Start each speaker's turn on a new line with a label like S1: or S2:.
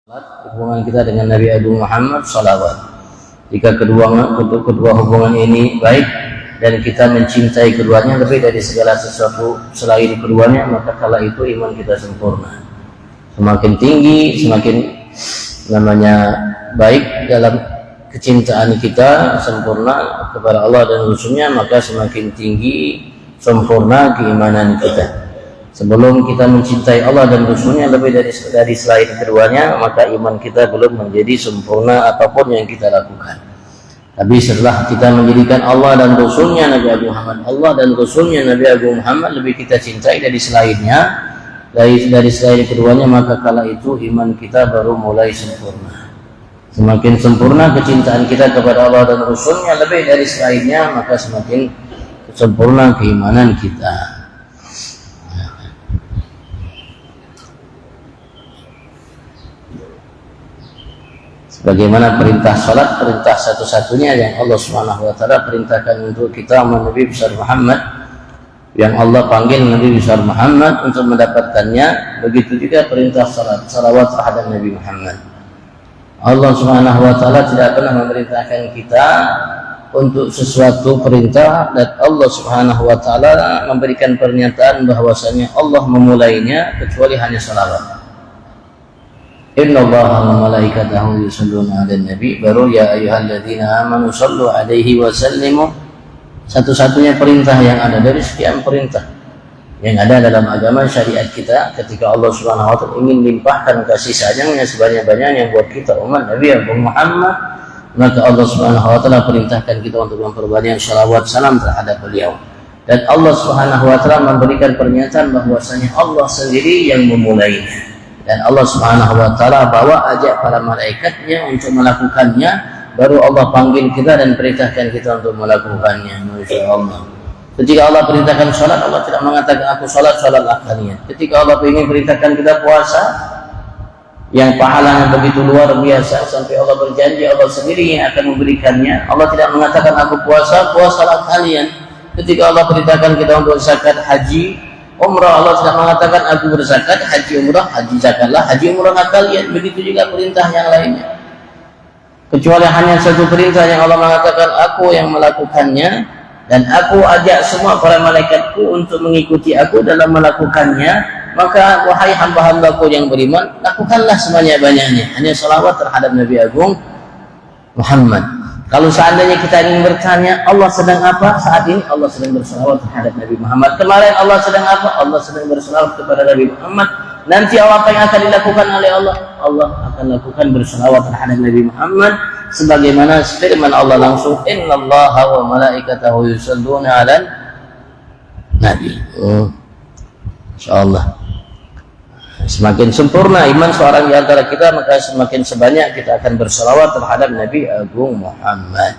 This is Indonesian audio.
S1: Hubungan kita dengan Nabi Agung Muhammad salawat. Jika kedua hubungan ini baik dan kita mencintai keduanya lebih dari segala sesuatu selain keduanya, maka kala itu iman kita sempurna. Semakin tinggi, semakin baik dalam kecintaan kita sempurna kepada Allah dan Rasulnya, maka semakin tinggi sempurna keimanan kita. Sebelum kita mencintai Allah dan Rasulnya lebih dari selain keduanya, maka iman kita belum menjadi sempurna apapun yang kita lakukan. Tapi setelah kita menjadikan Allah dan Rasulnya Nabi Agung Muhammad, Allah dan Rasulnya Nabi Agung Muhammad lebih kita cintai dari selainnya, dari selain keduanya, maka kala itu iman kita baru mulai sempurna. Semakin sempurna kecintaan kita kepada Allah dan Rasulnya lebih dari selainnya, maka semakin sempurna keimanan kita. Bagaimana perintah salat, perintah satu-satunya yang Allah Subhanahu wa taala perintahkan untuk kita Nabi besar Muhammad, yang Allah panggil Nabi besar Muhammad untuk mendapatkannya. Begitu juga perintah salat, salawat terhadap Nabi Muhammad. Allah Subhanahu wa taala tidak pernah memerintahkan kita untuk sesuatu perintah, dan Allah Subhanahu wa taala memberikan pernyataan bahwasanya Allah memulainya kecuali hanya salawat. Innallaha wa malaikatahu yusholluna 'alan nabi, baru ya ayyuhalladzina amanu shallu 'alaihi wa sallimu. Satu-satunya perintah yang ada dari sekian perintah yang ada dalam agama syariat kita, ketika Allah Subhanahu wa taala ingin limpahkan kasih sayangnya sebanyak-banyaknya buat kita umat Nabi Muhammad, maka Allah Subhanahu wa taala perintahkan kita untuk memperbanyak shalawat salam terhadap beliau. Dan Allah Subhanahu wa taala memberikan pernyataan bahwasanya Allah sendiri yang memulainya. Dan Allah Subhanahu wa taala bawa ajak para malaikatnya untuk melakukannya, baru Allah panggil kita dan perintahkan kita untuk melakukannya. Masya Allah. Ketika Allah perintahkan sholat, Allah tidak mengatakan aku sholatlah kalian. Ketika Allah ingin perintahkan kita puasa yang pahalanya begitu luar biasa, sampai Allah berjanji Allah sendiri yang akan memberikannya, Allah tidak mengatakan aku puasalah kalian. Ketika Allah perintahkan kita untuk zakat, haji, umrah, Allah tidak mengatakan aku berzakat, haji, umrah, haji zakatlah, haji, umrah kalian. Begitu juga perintah yang lainnya. Kecuali hanya satu perintah yang Allah mengatakan aku yang melakukannya, dan aku ajak semua para malaikatku untuk mengikuti aku dalam melakukannya. Maka wahai hamba-hambaku yang beriman, lakukanlah sebanyak-banyaknya hanya salawat terhadap Nabi Agung Muhammad. Kalau seandainya kita ingin bertanya Allah sedang apa saat ini, Allah sedang bersalawat terhadap Nabi Muhammad. Kemarin Allah sedang apa? Allah sedang bersalawat kepada Nabi Muhammad. Nanti apa yang akan dilakukan oleh Allah? Allah akan lakukan bersalawat terhadap Nabi Muhammad, sebagaimana firman Allah langsung, innallaha wa malaikatahu yusholluna 'alan nabi. Insyaallah semakin sempurna iman seorang di antara kita, maka semakin sebanyak kita akan bersalawat terhadap Nabi Agung Muhammad.